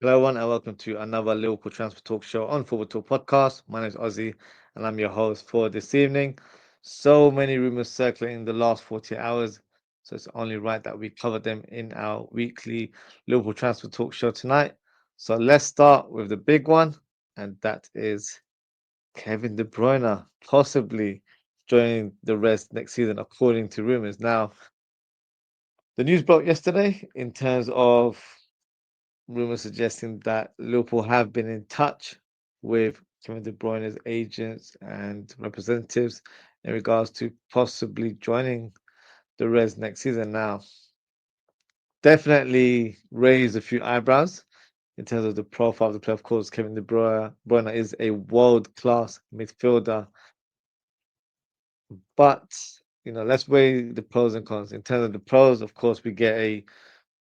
Hello, everyone, and welcome to another Liverpool Transfer Talk show on Football Talk Podcast. My name is Ozzy, and I'm your host for this evening. So many rumors circling in the last 48 hours, so it's only right that we cover them in our weekly Liverpool Transfer Talk show tonight. So let's start with the big one, and that is Kevin De Bruyne possibly joining the Reds next season, according to rumors. Now, the news broke yesterday in terms of rumors suggesting that Liverpool have been in touch with Kevin De Bruyne's agents and representatives in regards to possibly joining the Reds next season. Now, definitely raised a few eyebrows in terms of the profile of the player. Of course, Kevin De Bruyne is a world-class midfielder, but let's weigh the pros and cons. In terms of the pros, of course, we get a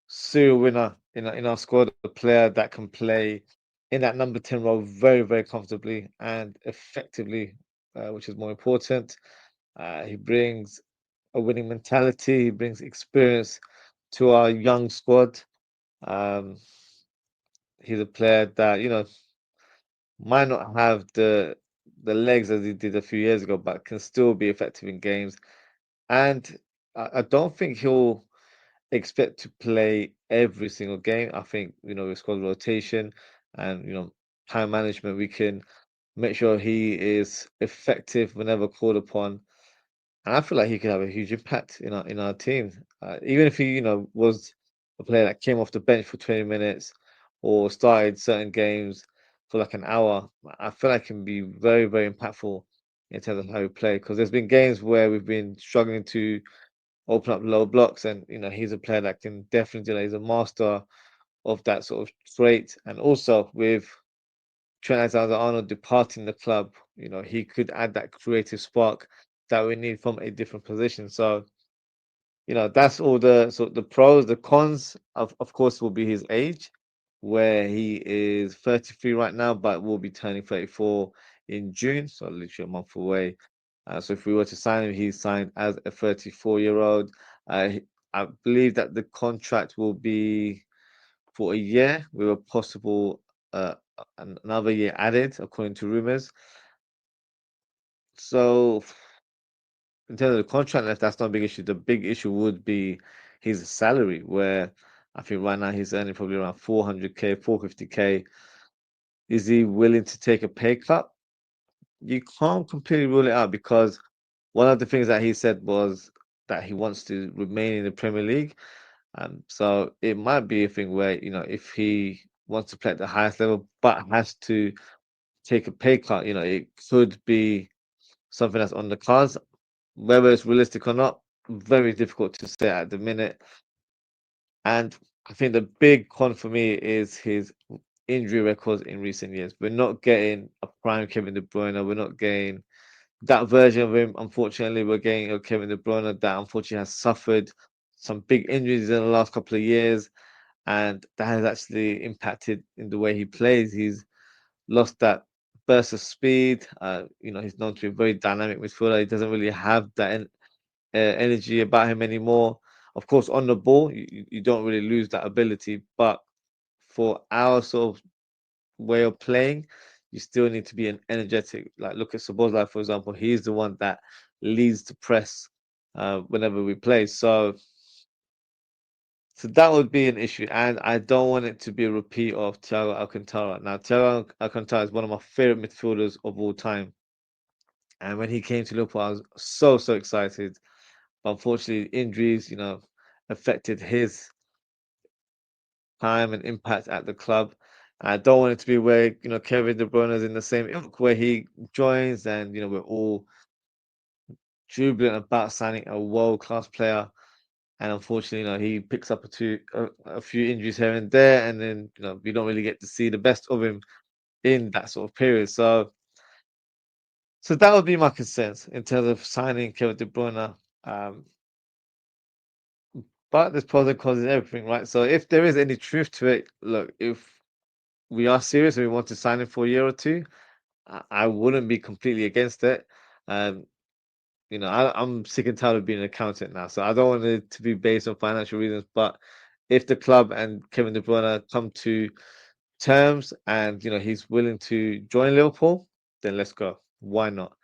serial winner in our squad, a player that can play in that number 10 role very, very comfortably and effectively, which is more important. He brings a winning mentality, he brings experience to our young squad. Um, he's a player that, might not have the legs as he did a few years ago, but can still be effective in games. And I don't think he'll expect to play every single game. I think, with squad rotation and, time management, we can make sure he is effective whenever called upon. And I feel like he could have a huge impact in our team. Even if he, was a player that came off the bench for 20 minutes or started certain games for like an hour, I feel like he can be very, very impactful in terms of how we play. Because there's been games where we've been struggling to open up low blocks, and he's a player that can definitely do that. He's a master of that sort of trait, and also with Trent Alexander-Arnold departing the club, he could add that creative spark that we need from a different position. So, that's all the pros. The cons, of course, will be his age, where he is 33 right now, but will be turning 34 in June, so literally a month away. So if we were to sign him, he's signed as a 34-year-old. I believe that the contract will be for a year with a possible another year added, according to rumors. So in terms of the contract left, that's not a big issue. The big issue would be his salary, where I think right now he's earning probably around 400k, 450k. Is he willing to take a pay cut? You can't completely rule it out because one of the things that he said was that he wants to remain in the Premier League. So it might be a thing where, if he wants to play at the highest level but has to take a pay cut, it could be something that's on the cards. Whether it's realistic or not, very difficult to say at the minute. And I think the big con for me is his injury records in recent years. We're not getting a prime Kevin De Bruyne. We're not getting that version of him. Unfortunately, we're getting a Kevin De Bruyne that unfortunately has suffered some big injuries in the last couple of years, and that has actually impacted in the way he plays. He's lost that burst of speed. He's known to be a very dynamic midfielder. He doesn't really have that energy about him anymore. Of course, on the ball, you don't really lose that ability, but for our sort of way of playing, you still need to be an energetic. Like look at Szoboszlai, for example. He's the one that leads the press whenever we play. So that would be an issue, and I don't want it to be a repeat of Thiago Alcantara. Now, Thiago Alcantara is one of my favorite midfielders of all time, and when he came to Liverpool, I was so excited. But unfortunately, injuries, affected his time and impact at the club. I don't want it to be where Kevin De Bruyne is in the same ilk where he joins, and we're all jubilant about signing a world class player, and unfortunately, he picks up a few injuries here and there, and then we don't really get to see the best of him in that sort of period. So that would be my concerns in terms of signing Kevin De Bruyne. Um, but there's pros and cons in everything, right? So if there is any truth to it, look, if we are serious and we want to sign him for a year or two, I wouldn't be completely against it. Um, I'm sick and tired of being an accountant now, so I don't want it to be based on financial reasons. But if the club and Kevin De Bruyne come to terms and he's willing to join Liverpool, then let's go. Why not?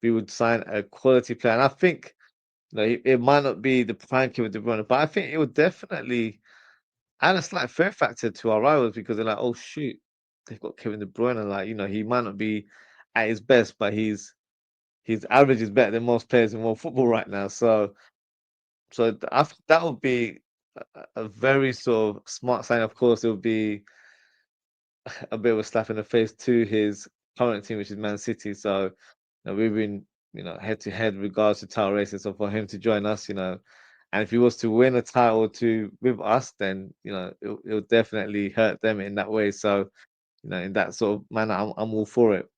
We would sign a quality player, and I think it might not be the prime Kevin De Bruyne, but I think it would definitely add a slight fear factor to our rivals because they're like, oh shoot, they've got Kevin De Bruyne, and he might not be at his best, but his average is better than most players in world football right now. So I think that would be a very sort of smart sign. Of course, it would be a bit of a slap in the face to his current team, which is Man City. So we've been head to head regards to title races. So for him to join us, and if he was to win a title or two with us, then it'll definitely hurt them in that way. So in that sort of manner, I'm all for it.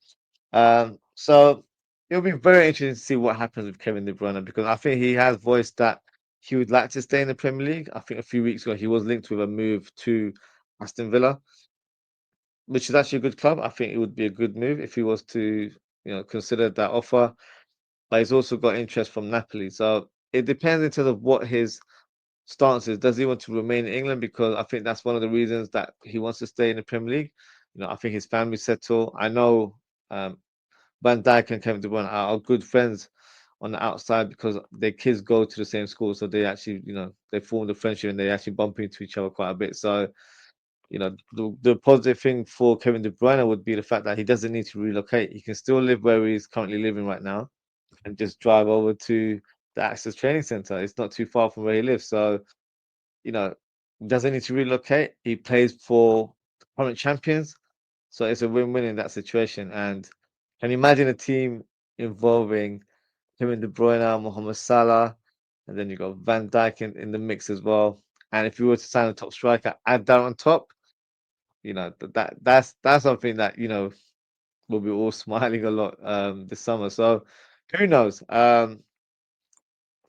So it'll be very interesting to see what happens with Kevin De Bruyne because I think he has voiced that he would like to stay in the Premier League. I think a few weeks ago he was linked with a move to Aston Villa, which is actually a good club. I think it would be a good move if he was to, consider that offer. But he's also got interest from Napoli. So it depends in terms of what his stance is. Does he want to remain in England? Because I think that's one of the reasons that he wants to stay in the Premier League. I think his family settled. I know Van Dijk and Kevin De Bruyne are good friends on the outside because their kids go to the same school. So they actually, they formed a friendship and they actually bump into each other quite a bit. So the positive thing for Kevin De Bruyne would be the fact that he doesn't need to relocate. He can still live where he's currently living right now and just drive over to the Access Training Center. It's not too far from where he lives. So, you know, doesn't need to relocate. He plays for the current champions. So it's a win-win in that situation. And can you imagine a team involving Kevin De Bruyne, Mohamed Salah, and then you got Van Dijk in the mix as well. And if you were to sign a top striker, add that on top, that's something that we'll be all smiling a lot this summer. So who knows? It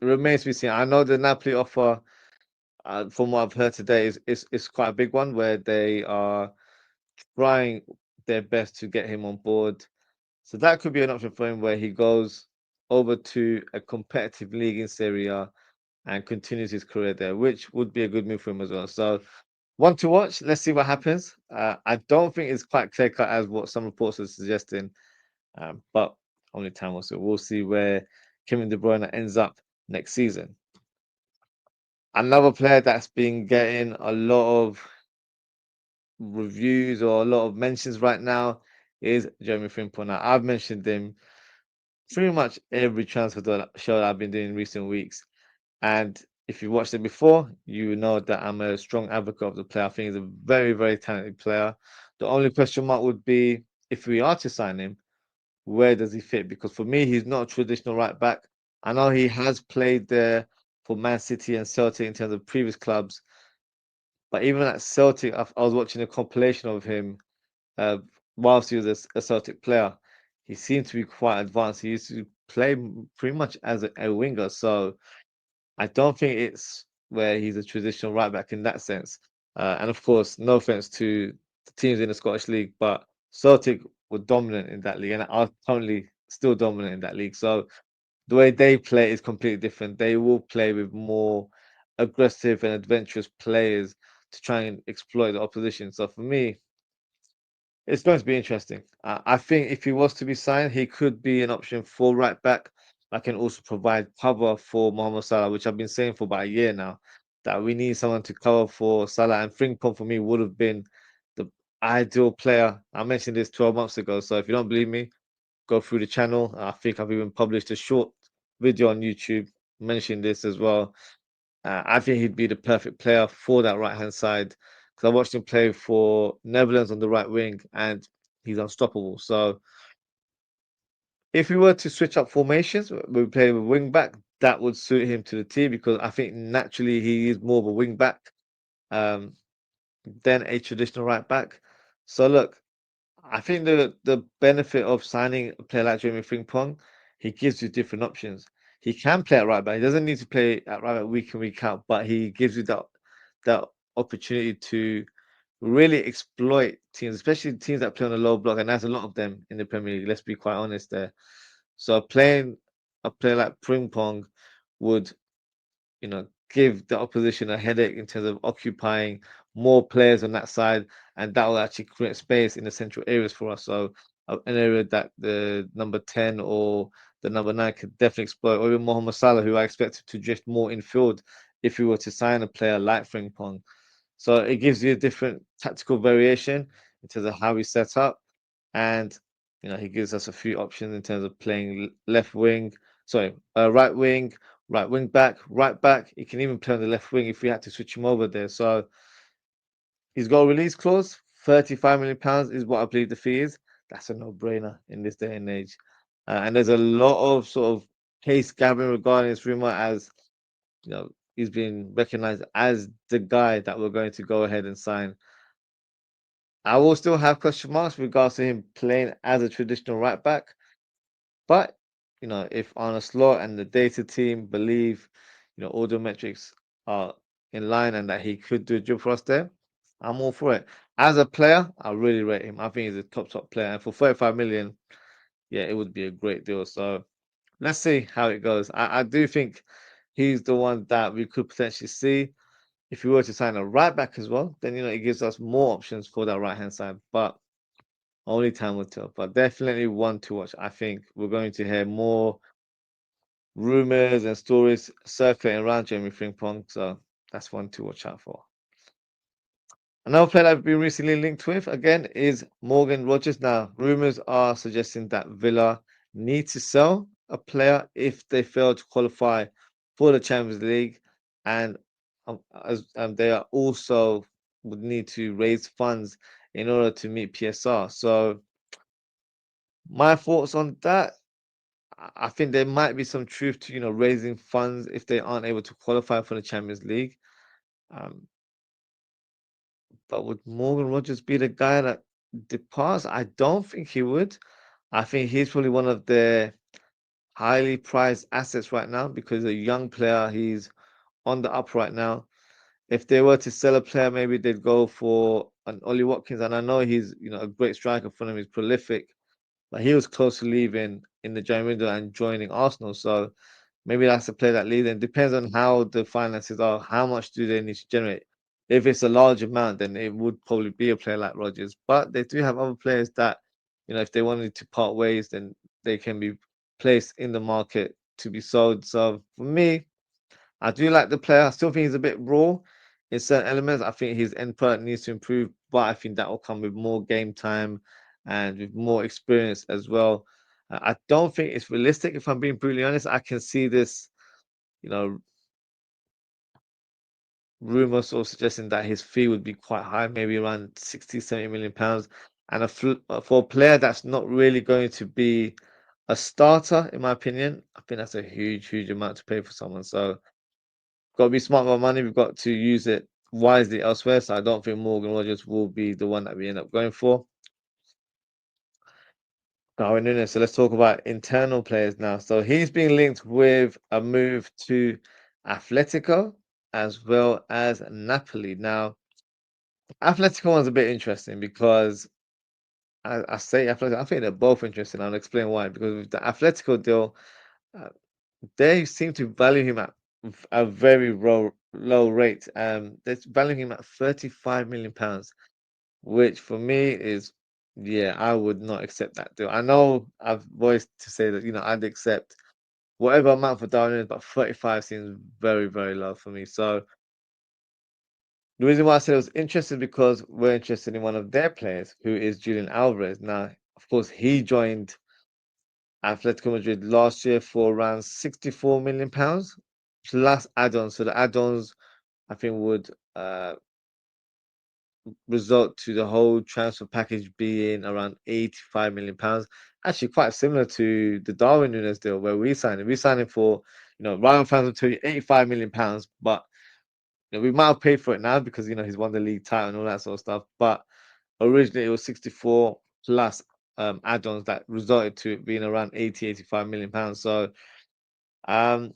remains to be seen. I know the Napoli offer, from what I've heard today, is quite a big one where they are trying their best to get him on board. So that could be an option for him where he goes over to a competitive league in Serie A and continues his career there, which would be a good move for him as well. So one to watch. Let's see what happens. I don't think it's quite clear cut as what some reports are suggesting, but only time will tell. We'll see where Kevin De Bruyne ends up next season. Another player that's been getting a lot of reviews or a lot of mentions right now is Jeremie Frimpong. Now, I've mentioned him pretty much every transfer show that I've been doing in recent weeks. And if you watched it before, you know that I'm a strong advocate of the player. I think he's a very, very talented player. The only question mark would be if we are to sign him, where does he fit? Because for me, he's not a traditional right back. I know he has played there for Man City and Celtic in terms of previous clubs, but even at Celtic, I was watching a compilation of him uh, whilst he was a Celtic player. He seemed to be quite advanced. He used to play pretty much as a winger. So I don't think it's where he's a traditional right back in that sense. And of course, no offense to the teams in the Scottish League, but Celtic were dominant in that league and are currently still dominant in that league. So the way they play is completely different. They will play with more aggressive and adventurous players to try and exploit the opposition. So for me, it's going to be interesting. I think if he was to be signed, he could be an option for right back. I can also provide cover for Mohamed Salah, which I've been saying for about a year now, that we need someone to cover for Salah. And Frimpong for me would have been the ideal player. I mentioned this 12 months ago. So if you don't believe me, go through the channel. I think I've even published a short video on YouTube mentioning this as well. I think he'd be the perfect player for that right hand side because I watched him play for Netherlands on the right wing and he's unstoppable. So if we were to switch up formations, we play with wing back, that would suit him to the T because I think naturally he is more of a wing back um, than a traditional right back. So look, I think the benefit of signing a player like Jeremy Frimpong, he gives you different options. He can play at right back. He doesn't need to play at right back week in, week out, but he gives you that opportunity to really exploit teams, especially teams that play on a low block, and there's a lot of them in the Premier League. Let's be quite honest there. So playing a player like Frimpong would, give the opposition a headache in terms of occupying more players on that side, and that will actually create space in the central areas for us. So an area that the number 10 or the number 9 could definitely exploit, or even Mohamed Salah, who I expected to drift more in field if we were to sign a player like Frimpong. So it gives you a different tactical variation in terms of how we set up, and he gives us a few options in terms of playing left wing, sorry, right wing back, right back. He can even play on the left wing if we had to switch him over there. So he's got a release clause. £35 million is what I believe the fee is. That's a no-brainer in this day and age. And there's a lot of sort of case gathering regarding this rumor, as he's been recognized as the guy that we're going to go ahead and sign. I will still have question marks with regards to him playing as a traditional right back, but if Arne Slot and the data team believe all the metrics are in line and that he could do a job for us there, I'm all for it. As a player, I really rate him. I think he's a top player, and for 35 million, yeah, it would be a great deal. So let's see how it goes. I do think he's the one that we could potentially see. If we were to sign a right back as well, then it gives us more options for that right hand side. But only time will tell. But definitely one to watch. I think we're going to hear more rumors and stories circulating around Jeremie Frimpong. So that's one to watch out for. Another player I've been recently linked with again is Morgan Rogers. Now, rumors are suggesting that Villa need to sell a player if they fail to qualify for the Champions League, and they are also would need to raise funds in order to meet PSR. So, my thoughts on that. I think there might be some truth to raising funds if they aren't able to qualify for the Champions League. Um, But would Morgan Rogers be the guy that departs? I don't think he would. I think he's probably one of their highly prized assets right now because a young player, he's on the up right now. If they were to sell a player, maybe they'd go for an Ollie Watkins. And I know he's, a great striker for them. He's prolific, but he was close to leaving in the January window and joining Arsenal. So maybe that's the player that leads. And depends on how the finances are. How much do they need to generate? If it's a large amount, then it would probably be a player like Rodgers. But they do have other players that, if they wanted to part ways, then they can be placed in the market to be sold. So for me, I do like the player. I still think he's a bit raw in certain elements. I think his end product needs to improve, but I think that will come with more game time and with more experience as well. I don't think it's realistic, if I'm being brutally honest. I can see this, you know, rumor sort of suggesting that his fee would be quite high, maybe around 60, 70 million pounds. And for a player that's not really going to be a starter, in my opinion, I think that's a huge amount to pay for someone. So got to be smart with our money. We've got to use it wisely elsewhere. So I don't think Morgan Rogers will be the one that we end up going for. Darwin Núñez. So let's talk about internal players now. So he's been linked with a move to Atletico as well as Napoli. Now, Atletico one's a bit interesting because I say Atletico, I think they're both interesting. I'll explain why. Because with the Atletico deal, uh, they seem to value him at a very low rate. They're valuing him at £35 million, which for me is, yeah, I would not accept that deal. I know I've voiced to say that I'd accept whatever amount for Darwin, but 35 seems very low for me. So the reason why I said I was interested because we're interested in one of their players, who is Julian Alvarez. Now, of course, he joined Atletico Madrid last year for around £64 million plus add-ons. So the add-ons, I think, would result to the whole transfer package being around £85 million. Actually, quite similar to the Darwin Núñez deal where we signed him. We signed him for, Ryan fans will tell you £85 million, but we might have paid for it now because he's won the league title and all that sort of stuff. But originally it was 64 plus add-ons that resulted to it being around 85 million pounds. So um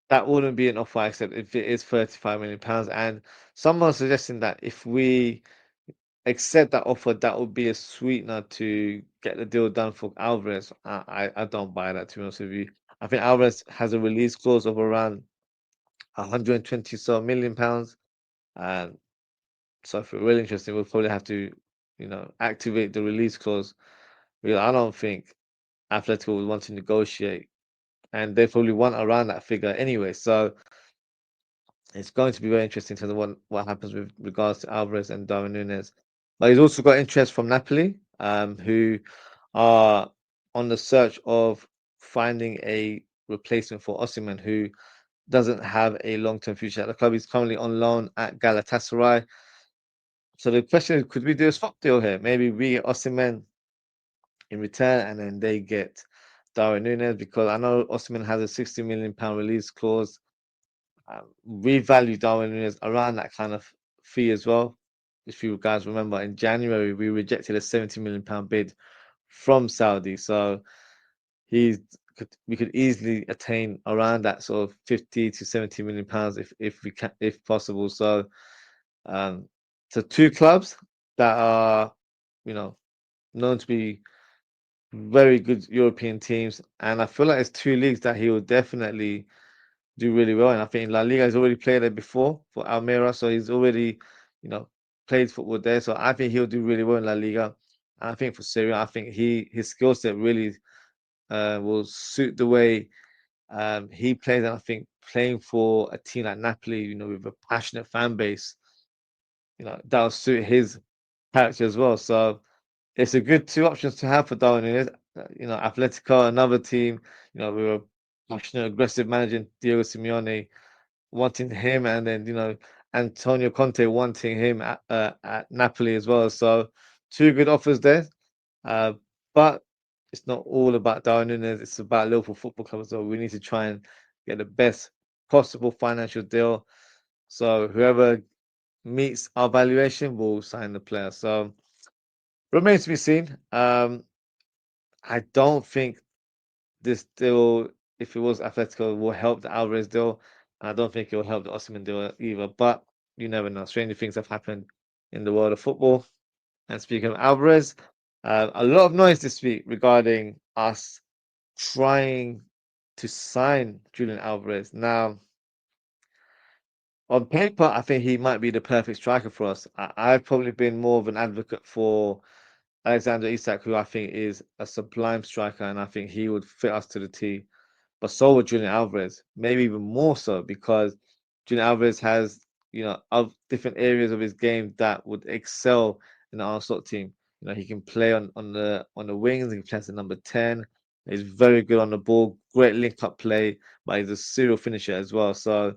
that wouldn't be an offer I accept if it is 35 million pounds. And someone's suggesting that if we accept that offer, that would be a sweetener to get the deal done for Alvarez. I don't buy that, to be honest with you. I think Alvarez has a release clause of around 120 million pounds. And so if we're really interested, we'll probably have to, activate the release clause. Because I don't think Atletico would want to negotiate, and they probably want around that figure anyway. So it's going to be very interesting to know what happens with regards to Alvarez and Darwin Núñez. But he's also got interest from Napoli, who are on the search of finding a replacement for Osimhen, who doesn't have a long-term future at the club. He's currently on loan at Galatasaray. So the question is, could we do a swap deal here? Maybe we get Osimhen in return, and then they get Darwin Núñez, because I know Osimhen has a £60 million release clause. We value Darwin Núñez around that kind of fee as well. If you guys remember, in January we rejected a £70 million bid from Saudi, so we could easily attain around that sort of 50 to 70 million pounds if we can, if possible. So, so two clubs that are, you know, known to be very good European teams, and I feel like it's two leagues that he will definitely do really well. And I think in La Liga he's already played there before for Almeria, so he's already, played football there. So I think he'll do really well in La Liga. And I think for Serie A, I think his skill set really will suit the way he plays. And I think playing for a team like Napoli, with a passionate fan base, that'll suit his character as well. So it's a good two options to have for Darwin Núñez. Atletico, another team, with a passionate, aggressive manager, Diego Simeone, wanting him, and then Antonio Conte wanting him at Napoli as well. So two good offers there, but it's not all about Darwin Núñez. It's about Liverpool Football Club as well. We need to try and get the best possible financial deal. So whoever meets our valuation will sign the player. So remains to be seen. I don't think this deal, if it was Atletico, will help the Alvarez deal. I don't think it will help the Osimhen deal either. But you never know. Stranger things have happened in the world of football. And speaking of Alvarez, a lot of noise this week regarding us trying to sign Julian Alvarez. Now, on paper, I think he might be the perfect striker for us. I've probably been more of an advocate for Alexander Isak, who I think is a sublime striker, and I think he would fit us to the T. But so would Julian Alvarez, maybe even more so, because Julian Alvarez has, of different areas of his game that would excel in the Arne Slot team. He can play on the wings. He can play as the number 10. He's very good on the ball, great link-up play, but he's a serial finisher as well. So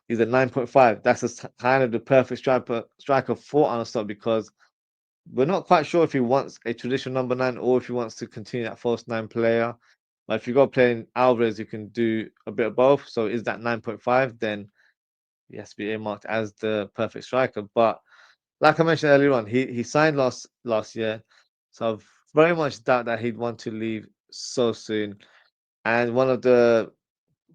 he's a 9.5. That's kind of the perfect striker for Arne Slot, because we're not quite sure if he wants a traditional number 9 or if he wants to continue that false 9 player. But if you go playing Alvarez, you can do a bit of both. So is that 9.5? Then he has to be earmarked as the perfect striker. But like I mentioned earlier on, he signed last year. So I very much doubt that he'd want to leave so soon. And one of the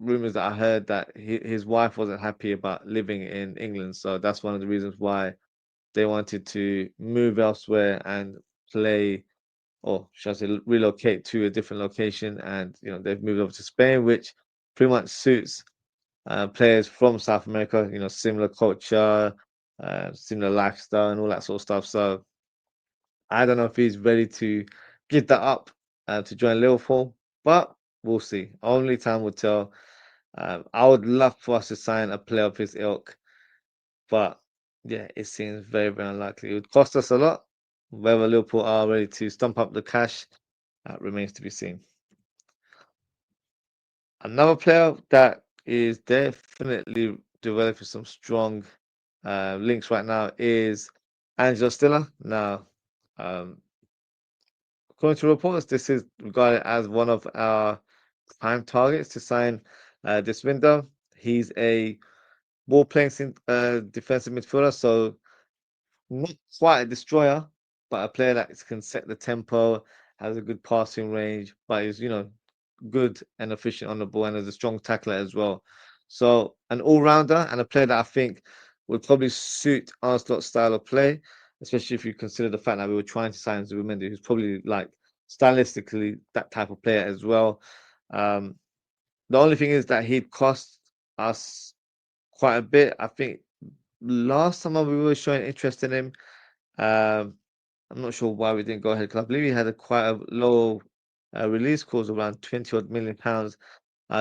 rumors that I heard, that his wife wasn't happy about living in England. So that's one of the reasons why they wanted to move elsewhere and play, or should I say, relocate to a different location. And they've moved over to Spain, which pretty much suits players from South America. Similar culture, similar lifestyle, and all that sort of stuff. So I don't know if he's ready to give that up to join Liverpool, but we'll see. Only time will tell. I would love for us to sign a player of his ilk, but yeah, it seems very, very unlikely. It would cost us a lot. Whether Liverpool are ready to stump up the cash, remains to be seen. Another player that is definitely developing some strong links right now is Angelo Stiller. Now, according to reports, this is regarded as one of our prime targets to sign this window. He's a ball-playing defensive midfielder, so not quite a destroyer, but a player that can set the tempo, has a good passing range, but is, good and efficient on the ball, and is a strong tackler as well. So an all-rounder, and a player that I think would probably suit our style of play, especially if you consider the fact that we were trying to sign Zubimendi, who's probably like stylistically that type of player as well. The only thing is that he'd cost us quite a bit. I think last summer we were showing interest in him. Um, I'm not sure why we didn't go ahead because I believe he had a quite a low release clause around 20 odd million pounds.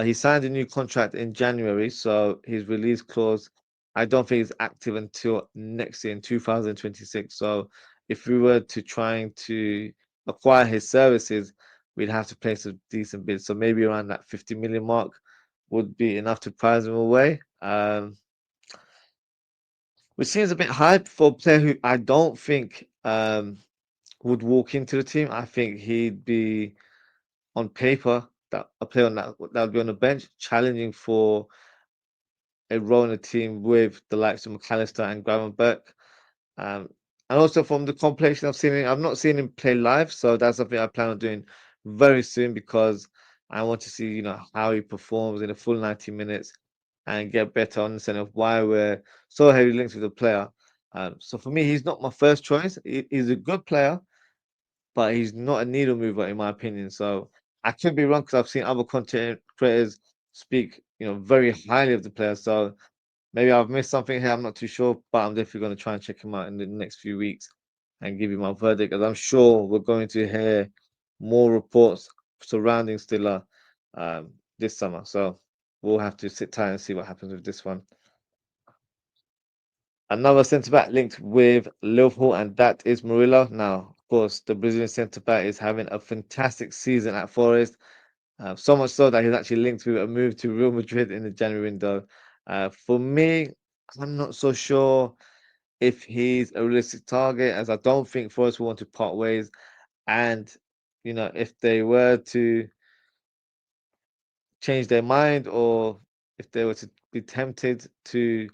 He signed a new contract in January, so his release clause, I don't think is active until next year in 2026. So if we were to trying to acquire his services, we'd have to place a decent bid. So maybe around that 50 million mark would be enough to prize him away. Which seems a bit high for a player who I don't think would walk into the team. I think he'd be on paper that a player on that would be on the bench, challenging for a role in the team with the likes of McAllister and Gravenberch. Um, and also from the compilation I've seen him, I've not seen him play live, so that's something I plan on doing very soon because I want to see, how he performs in the full 90 minutes and get better understanding of why we're so heavily linked with the player. So for me, he's not my first choice. He's a good player, but he's not a needle mover in my opinion. So I could be wrong because I've seen other content creators speak, very highly of the player. So maybe I've missed something here. I'm not too sure, but I'm definitely going to try and check him out in the next few weeks and give you my verdict. As I'm sure we're going to hear more reports surrounding Stiller this summer. So we'll have to sit tight and see what happens with this one. Another centre back linked with Liverpool, and that is Murillo. Now, of course, the Brazilian centre back is having a fantastic season at Forest. So much so that he's actually linked with a move to Real Madrid in the January window. For me, I'm not so sure if he's a realistic target, as I don't think Forest will want to part ways. And, if they were to change their mind or if they were to be tempted to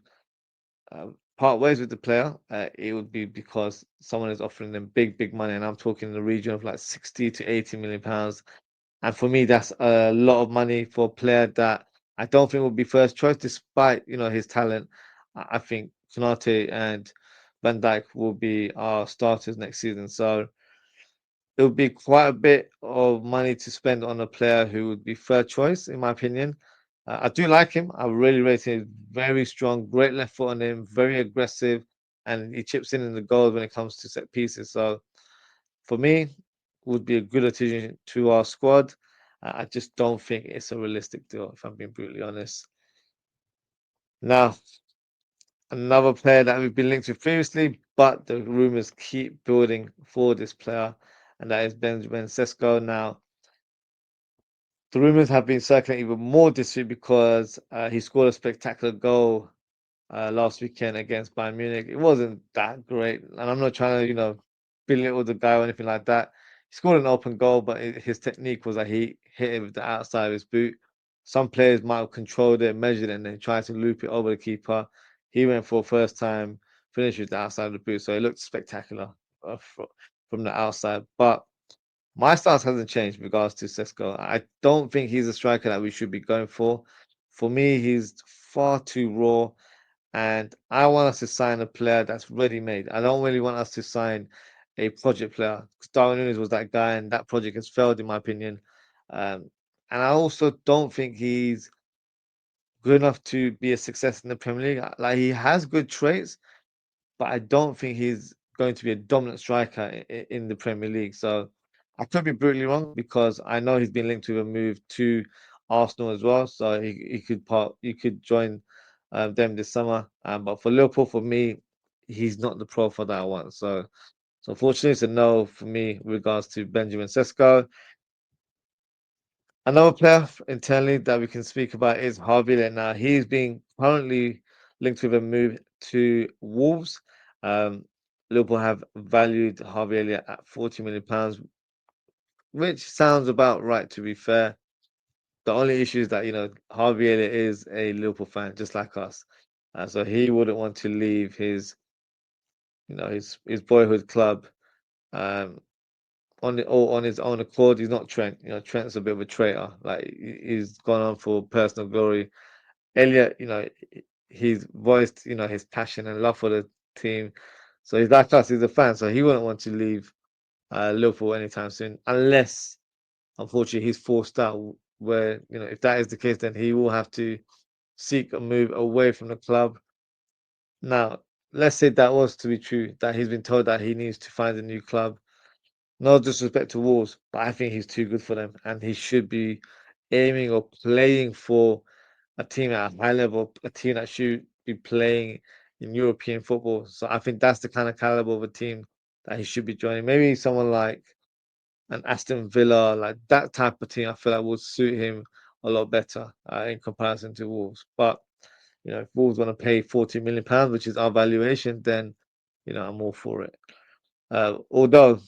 part ways with the player, it would be because someone is offering them big, big money. And I'm talking in the region of like 60 to 80 million pounds. And for me, that's a lot of money for a player that I don't think would be first choice, despite his talent. I think Konate and Van Dijk will be our starters next season. So it would be quite a bit of money to spend on a player who would be third choice, in my opinion. I do like him. I really rate him. Very strong, great left foot on him, very aggressive, and he chips in the goals when it comes to set pieces. So for me, would be a good addition to our squad. I just don't think it's a realistic deal, if I'm being brutally honest. Now, another player that we've been linked to previously, but the rumours keep building for this player, and that is Benjamin Sesko. Now, the rumours have been circulating even more this week because he scored a spectacular goal last weekend against Bayern Munich. It wasn't that great, and I'm not trying to, belittle the guy or anything like that. He scored an open goal, but his technique was that he hit it with the outside of his boot. Some players might have controlled it, measured it, and then tried to loop it over the keeper. He went for a first time finish with the outside of the boot, so it looked spectacular from the outside. But my stance hasn't changed in regards to Sesko. I don't think he's a striker that we should be going for. For me, he's far too raw. And I want us to sign a player that's ready made. I don't really want us to sign a project player. Darwin Núñez was that guy, and that project has failed, in my opinion. And I also don't think he's good enough to be a success in the Premier League. Like he has good traits, but I don't think he's going to be a dominant striker in the Premier League. So I could be brutally wrong because I know he's been linked to a move to Arsenal as well. So he could join them this summer. But for Liverpool, for me, he's not the profile that I want. So unfortunately, it's a no for me with regards to Benjamin Sesko. Another player internally that we can speak about is Harvey. Now he's being currently linked with a move to Wolves. Um, Liverpool have valued Harvey Elliott at £40 million, which sounds about right to be fair. The only issue is that Harvey Elliott is a Liverpool fan, just like us, so he wouldn't want to leave his boyhood club um, on his own accord. He's not Trent. Trent's a bit of a traitor. Like he's gone on for personal glory. Elliot, he's voiced, his passion and love for the team. So he's like us, he's a fan. So he wouldn't want to leave Liverpool anytime soon, unless, unfortunately, he's forced out. Where, if that is the case, then he will have to seek a move away from the club. Now, let's say that was to be true, that he's been told that he needs to find a new club. No disrespect to Wolves, but I think he's too good for them, and he should be aiming or playing for a team at a high level, a team that should be playing in European football. So I think that's the kind of caliber of a team that he should be joining. Maybe someone like an Aston Villa, like that type of team, I feel like would suit him a lot better in comparison to Wolves. But if Wolves want to pay £40 million, which is our valuation, then I'm all for it. Although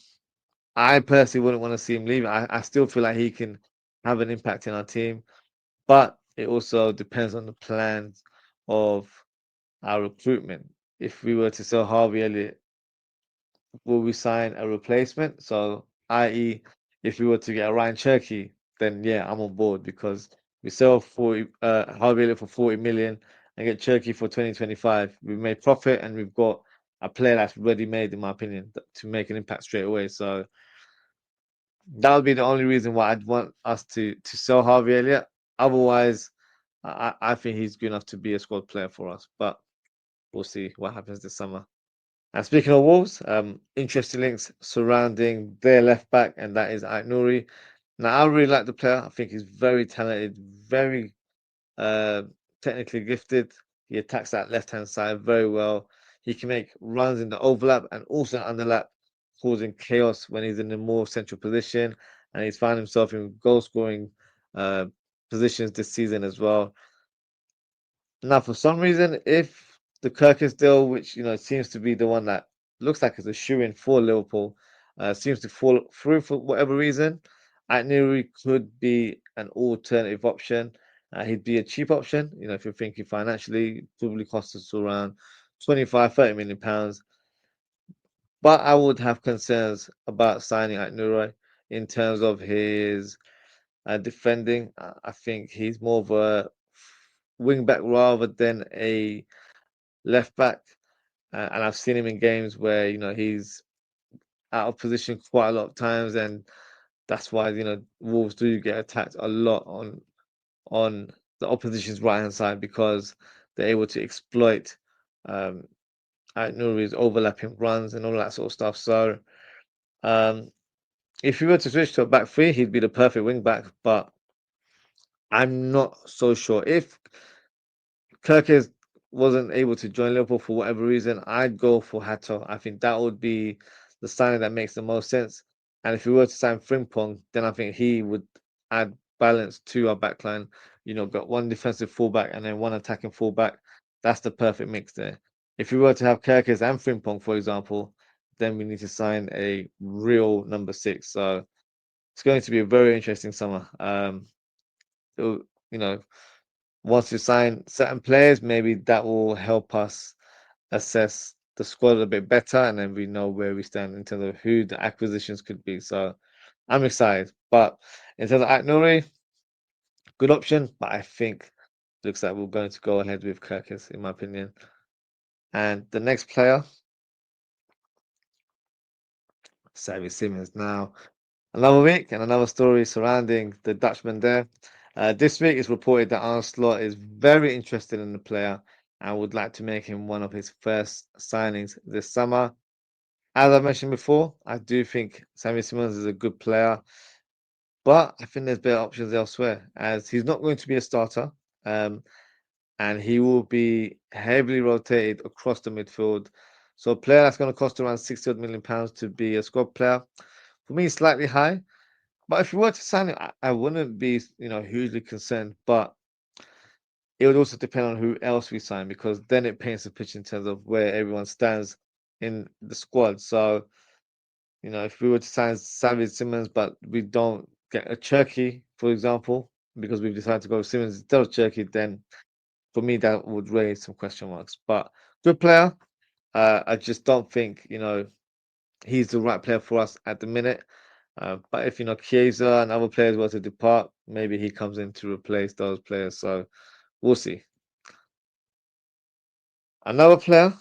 I personally wouldn't want to see him leave. I still feel like he can have an impact in our team, but it also depends on the plans of our recruitment. If we were to sell Harvey Elliott, will we sign a replacement? So, i.e., if we were to get a Ryan Cherky, then yeah, I'm on board because we sell Harvey Elliott for 40 million and get Cherky for 2025. We've made profit and we've got a player that's ready made, in my opinion, to make an impact straight away. So that would be the only reason why I'd want us to sell Harvey Elliott. Otherwise, I think he's good enough to be a squad player for us. But we'll see what happens this summer. And speaking of Wolves, interesting links surrounding their left back, and that is Aït-Nouri. Now, I really like the player. I think he's very talented, very uh, technically gifted. He attacks that left-hand side very well. He can make runs in the overlap and also underlap, causing chaos when he's in a more central position. And he's found himself in goal-scoring uh, positions this season as well. Now, for some reason, if the Kirkis deal, which seems to be the one that looks like it's a shoe-in for Liverpool, seems to fall through for whatever reason, Aït-Nouri could be an alternative option. He'd be a cheap option, if you're thinking financially, probably cost us around 25, 30 million pounds. But I would have concerns about signing Aït-Nouri in terms of his defending. I think he's more of a wing back rather than a left back, and I've seen him in games where he's out of position quite a lot of times, and that's why Wolves do get attacked a lot on the opposition's right hand side because they're able to exploit um, Nouri's overlapping runs and all that sort of stuff. So if you were to switch to a back three, he'd be the perfect wing back, but I'm not so sure if Kirkes wasn't able to join Liverpool for whatever reason, I'd go for Hato. I think that would be the signing that makes the most sense. And if we were to sign Frimpong, then I think he would add balance to our backline. Got one defensive fullback and then one attacking fullback. That's the perfect mix there. If we were to have Kirkes and Frimpong, for example, then we need to sign a real number 6. So it's going to be a very interesting summer. You know, once we sign certain players, maybe that will help us assess the squad a bit better, and then we know where we stand in terms of who the acquisitions could be. So I'm excited. But in terms of Aït-Nouri, good option, but I think it looks like we're going to go ahead with Kirkis, in my opinion. And the next player, Xavi Simons. Now, another week and another story surrounding the Dutchman there. This week it's reported that Arne Slot is very interested in the player and would like to make him one of his first signings this summer. As I mentioned before, I do think Xavi Simons is a good player, but I think there's better options elsewhere as he's not going to be a starter, and he will be heavily rotated across the midfield. So a player that's going to cost around £60 million to be a squad player, for me, slightly high. But if you were to sign him, I wouldn't be, hugely concerned. But it would also depend on who else we sign because then it paints a picture in terms of where everyone stands in the squad. So, if we were to sign Savage Simmons, but we don't get a Cherky, for example, because we've decided to go with Simmons instead of Cherky, then for me that would raise some question marks. But good player. I just don't think, he's the right player for us at the minute. But if Chiesa and other players were to depart, maybe he comes in to replace those players. So we'll see. Another player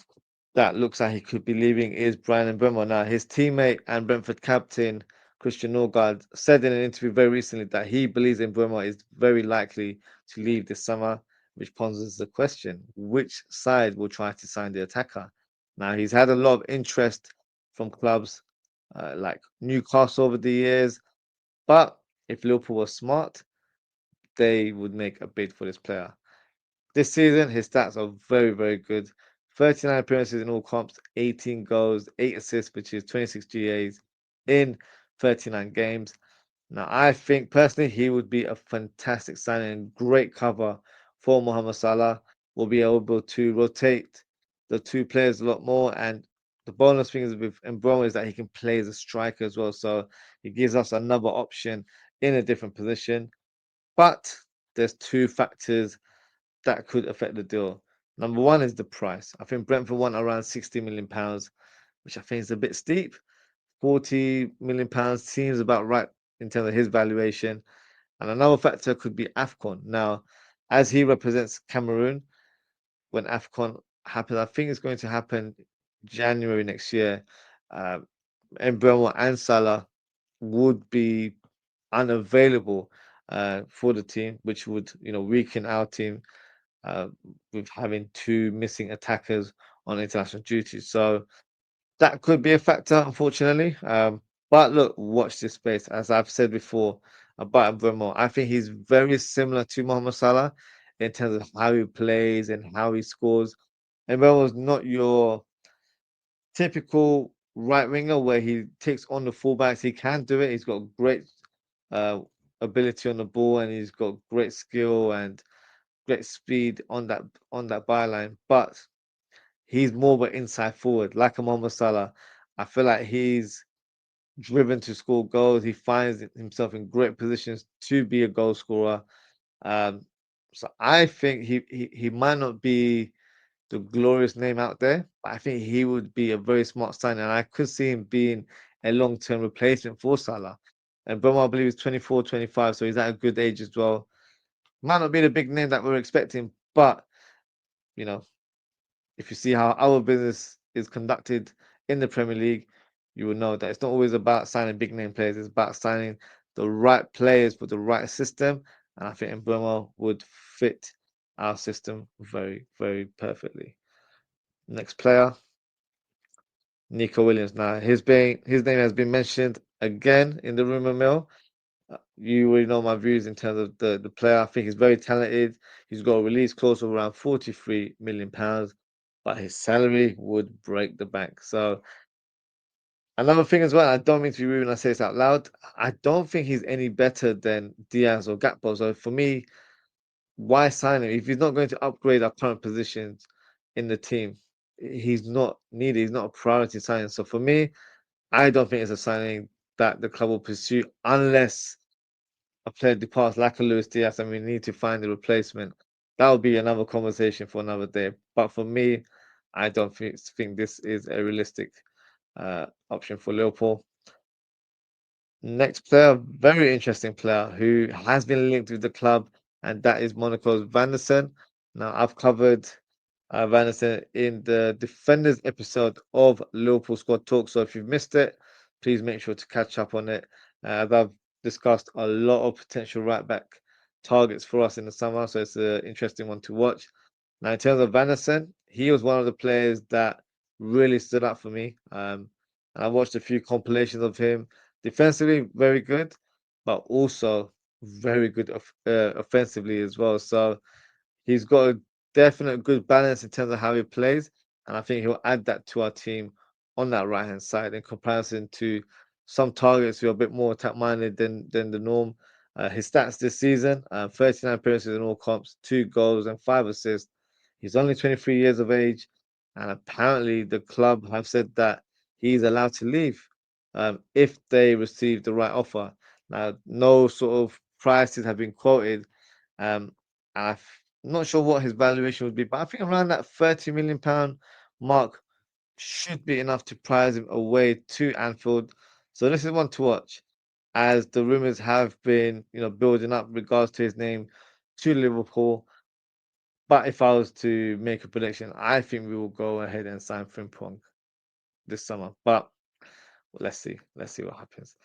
that looks like he could be leaving is Bryan Mbeumo. Now, his teammate and Brentford captain Christian Norgard said in an interview very recently that he believes Mbeumo is very likely to leave this summer. which poses the question, which side will try to sign the attacker? Now, he's had a lot of interest from clubs like Newcastle over the years, but if Liverpool was smart, they would make a bid for this player. This season, his stats are very, very good. 39 appearances in all comps, 18 goals, 8 assists, which is 26 GAs in 39 games. Now, I think personally he would be a fantastic signing, great cover for Mohamed Salah. We'll be able to rotate the two players a lot more. And the bonus thing is with Mbromo is that he can play as a striker as well. So it gives us another option in a different position. But there's two factors that could affect the deal. Number one is the price. I think Brentford want around £60 million, which I think is a bit steep. £40 million seems about right in terms of his valuation. And another factor could be AFCON. Now, as he represents Cameroon, when AFCON happens, I think it's going to happen January next year. Mbeumo and Salah would be unavailable for the team, which would weaken our team uh, with having two missing attackers on international duty. So that could be a factor, unfortunately. But look, watch this space. As I've said before about Mbeumo, I think he's very similar to Mohamed Salah in terms of how he plays and how he scores. Mbeumo is not your typical right winger where he takes on the fullbacks. He can do it. He's got great uh, ability on the ball, and he's got great skill and great speed on that byline. But he's more of an inside forward, like a Mohamed Salah. I feel like he's driven to score goals. He finds himself in great positions to be a goal scorer. Um, so I think he might not be the glorious name out there, but I think he would be a very smart signing, and I could see him being a long-term replacement for Salah. And Bremo, I believe, is 24, 25, so he's at a good age as well. Might not be the big name that we're expecting, but you know, if you see how our business is conducted in the Premier League, you will know that it's not always about signing big name players. It's about signing the right players for the right system. And I think Mbeumo would fit our system very, very perfectly. Next player, Nico Williams. Now, his name has been mentioned again in the rumor mill. You already know my views in terms of the player. I think he's very talented. He's got a release clause of around £43 million, but his salary would break the bank. So another thing as well, I don't mean to be rude when I say this out loud. I don't think he's any better than Diaz or Gakpo. So for me, why sign him if he's not going to upgrade our current positions in the team? He's not needed. He's not a priority signing. So for me, I don't think it's a signing that the club will pursue unless a player departs like a Luis Diaz and we need to find a replacement. That would be another conversation for another day. But for me, I don't think this is a realistic option for Liverpool. Next player, very interesting player who has been linked with the club, and that is Monaco's Van der Sen. Now, I've covered Van der Sen in the Defenders episode of Liverpool Squad Talk. So if you've missed it, please make sure to catch up on it. As I've discussed a lot of potential right back targets for us in the summer, so it's an interesting one to watch. Now, in terms of Van der Sen, he was one of the players that really stood out for me. And I watched a few compilations of him. Defensively, very good, but also very good offensively as well. So he's got a definite good balance in terms of how he plays, and I think he'll add that to our team on that right hand side in comparison to some targets who are a bit more attack minded than the norm. His stats this season: 39 appearances in all comps, 2 goals and 5 assists. He's only 23 years of age, and apparently the club have said that he's allowed to leave if they receive the right offer. Now, no sort of prices have been quoted. Um, I'm not sure what his valuation would be, but I think around that £30 million mark should be enough to prize him away to Anfield. So this is one to watch, as the rumours have been, building up regards to his name to Liverpool. But if I was to make a prediction, I think we will go ahead and sign Frimpong this summer. But let's see. Let's see what happens.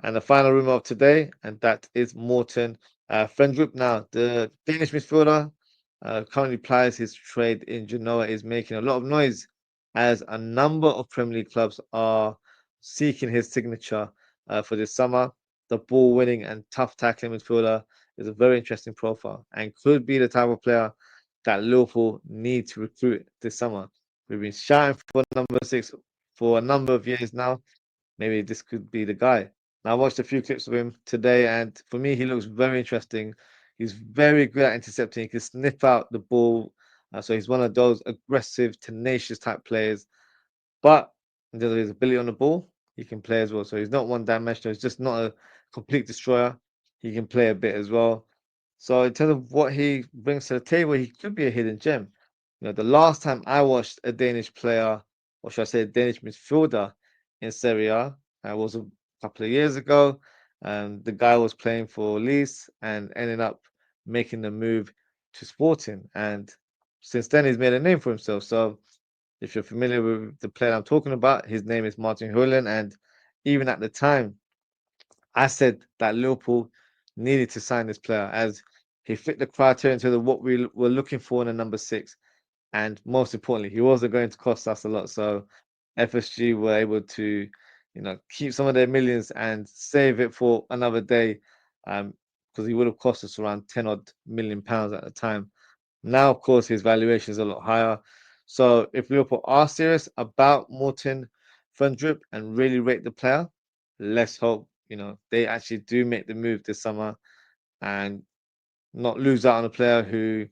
And the final rumor of today, and that is Morten Friend Group. Now, the Danish midfielder, Currently plies his trade in Genoa is making a lot of noise as a number of Premier League clubs are seeking his signature for this summer. The ball winning and tough tackling midfielder is a very interesting profile and could be the type of player that Liverpool need to recruit this summer. We've been shouting for number 6 for a number of years now. Maybe this could be the guy. Now, I watched a few clips of him today, and for me, he looks very interesting. He's very good at intercepting. He can sniff out the ball. So he's one of those aggressive, tenacious type players. But in terms of his ability on the ball, he can play as well. So he's not one dimensional. He's just not a complete destroyer. He can play a bit as well. So in terms of what he brings to the table, he could be a hidden gem. The last time I watched a Danish player, or should I say, a Danish midfielder in Serie A, was a couple of years ago. The guy was playing for Leeds and ended up making the move to Sporting. And since then, he's made a name for himself. So if you're familiar with the player I'm talking about, his name is Martin Højlund. And even at the time, I said that Liverpool needed to sign this player as he fit the criteria in terms of what we were looking for in a number 6. And most importantly, he wasn't going to cost us a lot. So FSG were able to, keep some of their millions and save it for another day, because he would have cost us around 10 odd million pounds at the time. Now, of course, his valuation is a lot higher. So if Liverpool are serious about Morten Fundrup and really rate the player, let's hope, they actually do make the move this summer and not lose out on a player who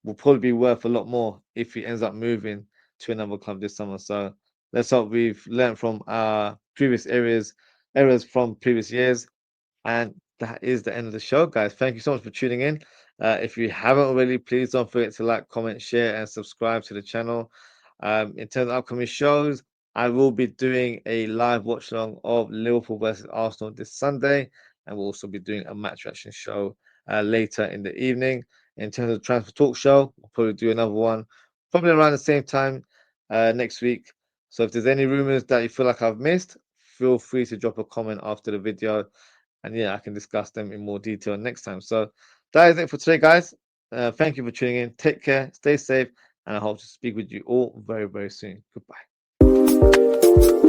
will probably be worth a lot more if he ends up moving to another club this summer. So let's hope we've learned from our previous errors from previous years. And that is the end of the show, guys. Thank you so much for tuning in. If you haven't already, please don't forget to like, comment, share, and subscribe to the channel. In terms of upcoming shows, I will be doing a live watch along of Liverpool versus Arsenal this Sunday, and we'll also be doing a match reaction show later in the evening. In terms of the Transfer Talk show, we'll probably do another one probably around the same time next week. So if there's any rumors that you feel like I've missed, feel free to drop a comment after the video. And yeah, I can discuss them in more detail next time. So that is it for today, guys. Thank you for tuning in. Take care, stay safe, and I hope to speak with you all very, very soon. Goodbye.